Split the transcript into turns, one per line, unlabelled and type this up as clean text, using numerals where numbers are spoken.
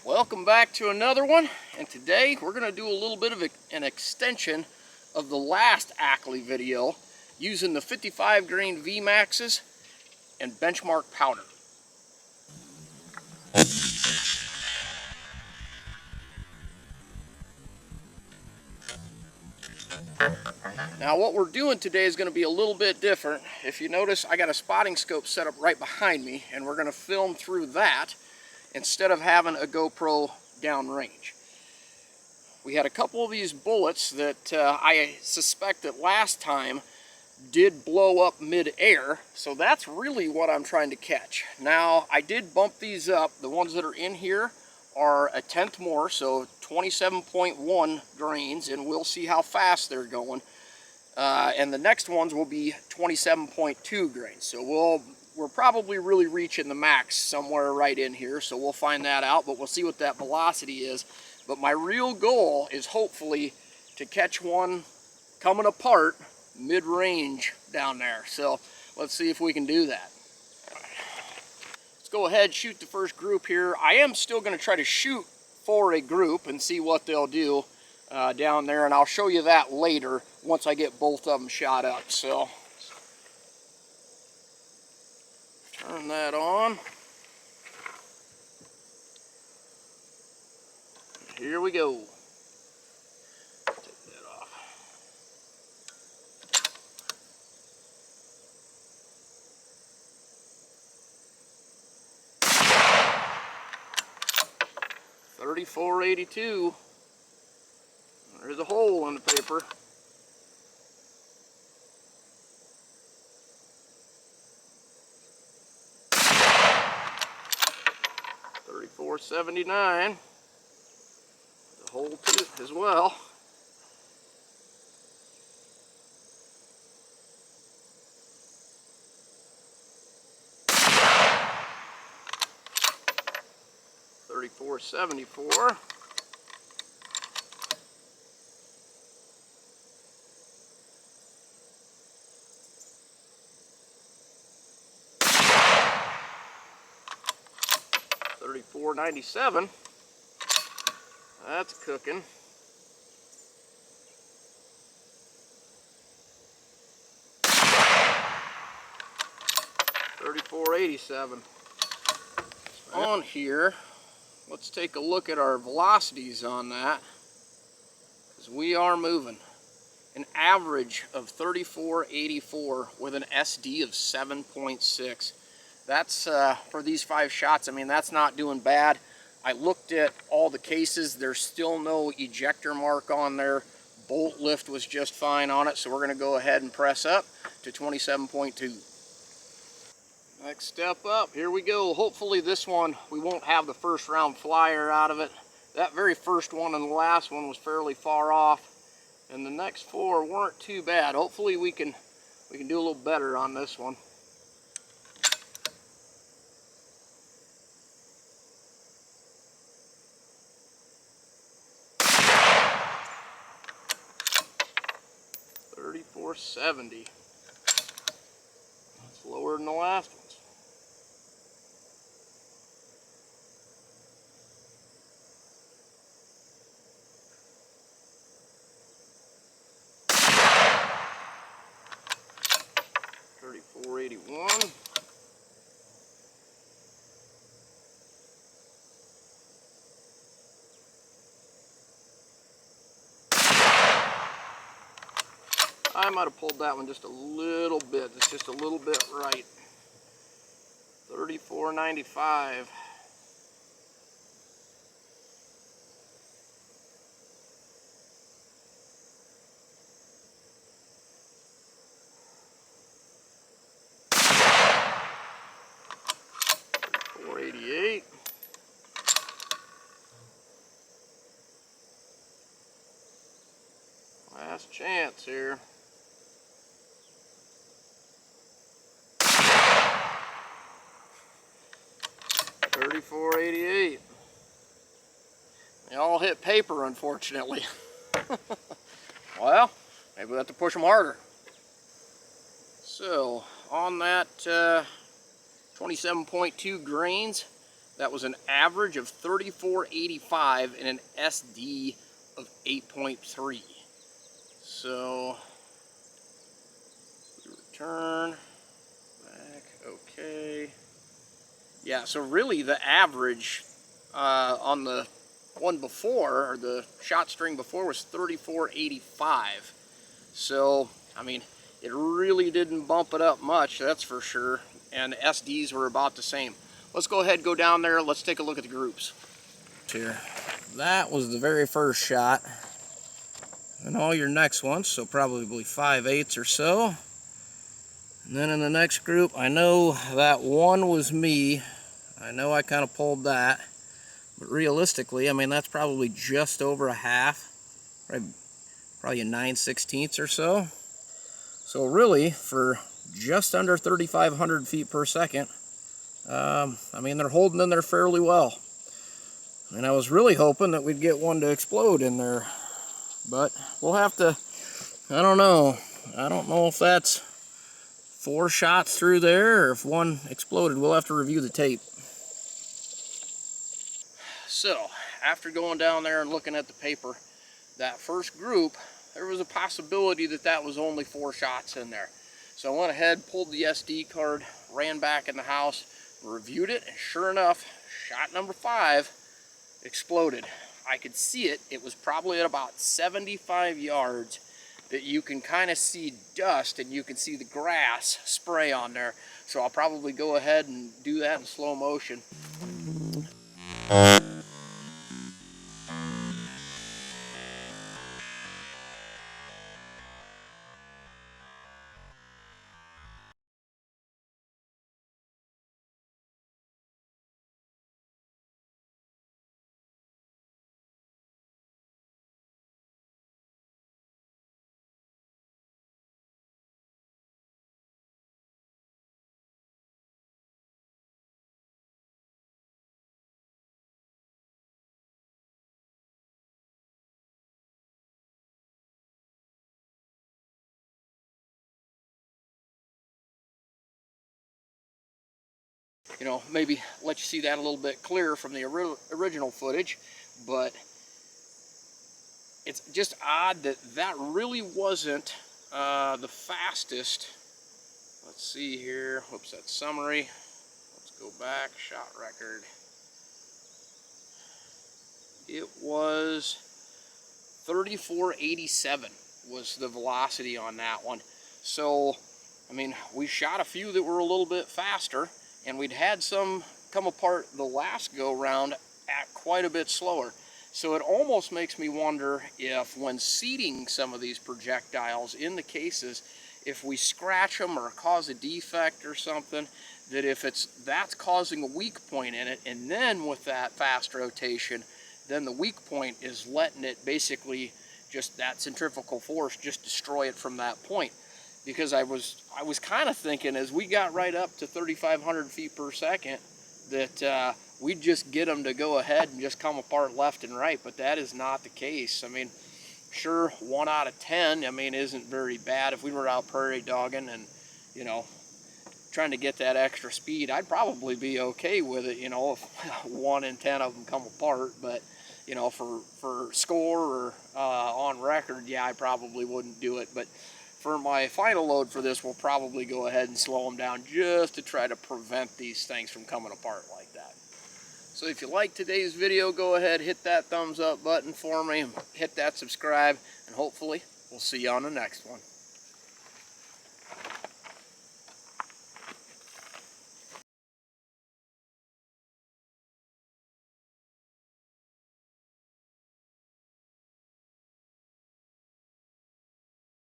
Welcome back to another one, and today we're going to do a little bit of an extension of the last Ackley video using the 55 grain Vmaxes and benchmark powder. Now what we're doing today is going to be a little bit different. If you notice, I got a spotting scope set up right behind me, and we're going to film through that instead of having a GoPro downrange. We had a couple of these bullets that I suspect that last time did blow up mid-air, so that's really what I'm trying to catch. Now, I did bump these up. The ones that are in here are a tenth more, so 27.1 grains, and we'll see how fast they're going. And the next ones will be 27.2 grains, so we're probably really reaching the max somewhere right in here, so we'll find that out, but we'll see what that velocity is. But my real goal is hopefully to catch one coming apart mid-range down there. So let's see if we can do that. Let's go ahead, shoot the first group here. I am still going to try to shoot for a group and see what they'll do down there, and I'll show you that later once I get both of them shot up. So turn that on. Here we go. Take that off. $34.82. There's a hole in the paper. $34.79. The hole too as well. $34.74. $34.97. That's cooking. $34.87. On here, let's take a look at our velocities on that, because we are moving. An average of 34.84 with an SD of 7.6. That's for these 5 shots. I mean, that's not doing bad. I looked at all the cases. There's still no ejector mark on there. Bolt lift was just fine on it, so we're going to go ahead and press up to 27.2. Next step up, here we go. Hopefully this one, we won't have the first round flyer out of it. That very first one and the last one was fairly far off, and the next 4 weren't too bad. Hopefully we can do a little better on this one. $34.70. That's lower than the last ones. $34.81. I might have pulled that one just a little bit. It's just a little bit right. $34.95. $34.88. Last chance here. $34.88. They all hit paper, unfortunately. Well, maybe we'll have to push them harder. So, on that 27.2 grains, That was an average of 34.85 and an SD of 8.3. So, return, back, okay. Yeah, so really the average on the one before, or the shot string before, was 34.85. So, I mean, it really didn't bump it up much, that's for sure. And the SDs were about the same. Let's go ahead and go down there. Let's take a look at the groups. Here, that was the very first shot. And all your next ones, so probably 5/8 or so. And then in the next group, I know that one was me. I know I kind of pulled that. But realistically, I mean, that's probably just over a half. Probably a 9/16 or so. So really, for just under 3,500 feet per second, I mean, they're holding in there fairly well. And I was really hoping that we'd get one to explode in there. But we'll have to, I don't know. I don't know if that's 4 shots through there or if one exploded. We'll have to review the tape. So, after going down there and looking at the paper, that first group, there was a possibility that that was only 4 shots in there. So I went ahead, pulled the SD card, ran back in the house, reviewed it, and sure enough, shot number 5 exploded. I could see it. It was probably at about 75 yards that you can kind of see dust and you can see the grass spray on there. So I'll probably go ahead and do that in slow motion. You know, maybe let you see that a little bit clearer from the original footage, but it's just odd that that really wasn't the fastest. Let's see here. Whoops, that's summary. Let's go back. Shot record. It was 34.87 was the velocity on that one. So, I mean, we shot a few that were a little bit faster, and we'd had some come apart the last go round at quite a bit slower. So it almost makes me wonder if when seating some of these projectiles in the cases, if we scratch them or cause a defect or something, that if that's causing a weak point in it, and then with that fast rotation, then the weak point is letting it basically just, that centrifugal force, just destroy it from that point. Because I was kind of thinking as we got right up to 3,500 feet per second that we'd just get them to go ahead and just come apart left and right, but that is not the case. I mean, sure, 1 out of 10, I mean, isn't very bad. If we were out prairie dogging and, you know, trying to get that extra speed, I'd probably be okay with it, you know, if 1 in 10 of them come apart. But, you know, for score or on record, yeah, I probably wouldn't do it. But for my final load for this, we'll probably go ahead and slow them down just to try to prevent these things from coming apart like that. So if you like today's video, go ahead, hit that thumbs up button for me, hit that subscribe, and hopefully we'll see you on the next one.